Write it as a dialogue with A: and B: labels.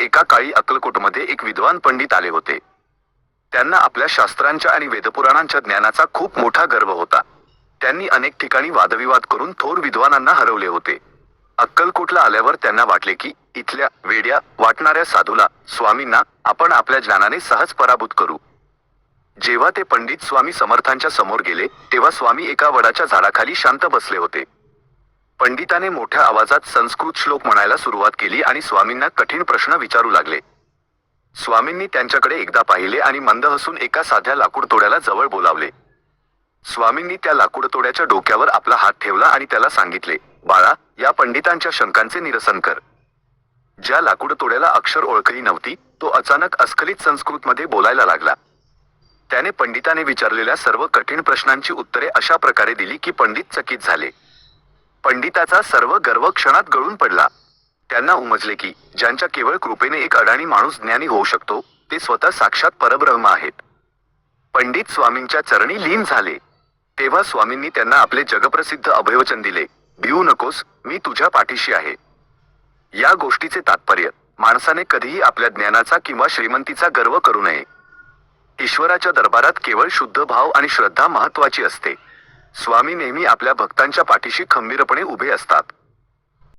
A: एका काळी अक्कलकोटमध्ये एक विद्वान पंडित आले होते. त्यांना आपल्या शास्त्रांच्या आणि वेदपुराणांच्या ज्ञानाचा खूप मोठा गर्व होता. त्यांनी अनेक ठिकाणी वादविवाद करून थोर विद्वानांना हरवले होते. अक्कलकोटला आल्यावर त्यांना वाटले की इथल्या वेड्या वाटणाऱ्या साधूला, स्वामींना आपण आपल्या ज्ञानाने सहज पराभूत करू. जेव्हा ते पंडित स्वामी समर्थांच्या समोर गेले, तेव्हा स्वामी एका वडाच्या झाडाखाली शांत बसले होते. पंडिताने मोठ्या आवाजात संस्कृत श्लोक म्हणायला सुरुवात केली आणि स्वामींना कठीण प्रश्न विचारू लागले. स्वामींनी त्यांच्याकडे एकदा पाहिले आणि मंद हसून एका साध्या लाकूडतोड्याला जवळ बोलावले. स्वामींनी त्या लाकूडतोड्याच्या डोक्यावर आपला हात ठेवला आणि त्याला सांगितले, बाळा, या पंडितांच्या शंकांचे निरसन कर. ज्या लाकूडतोड्याला अक्षर ओळखही नव्हती, तो अचानक अस्खलित संस्कृतमध्ये बोलायला लागला. त्याने पंडिताने विचारलेल्या सर्व कठीण प्रश्नांची उत्तरे अशा प्रकारे दिली की पंडित चकित झाले. पंडिताचा सर्व गर्व क्षणात गळून पडला. त्यांना उमजले की ज्यांच्या केवळ कृपेने एक अडाणी माणूस ज्ञानी होऊ शकतो, ते स्वतः साक्षात परब्रह्म आहेत. पंडित स्वामींच्या चरणी लीन झाले. तेव्हा स्वामींनी त्यांना आपले जगप्रसिद्ध अभयवचन दिले, भिवू नकोस, मी तुझ्या पाठीशी आहे. या गोष्टीचे तात्पर्य, माणसाने कधीही आपल्या ज्ञानाचा किंवा श्रीमंतीचा गर्व करू नये. ईश्वराच्या दरबारात केवळ शुद्ध भाव आणि श्रद्धा महत्त्वाची असते. स्वामी नेहमी आपल्या भक्तांच्या पाठीशी खंबीरपणे उभे असतात.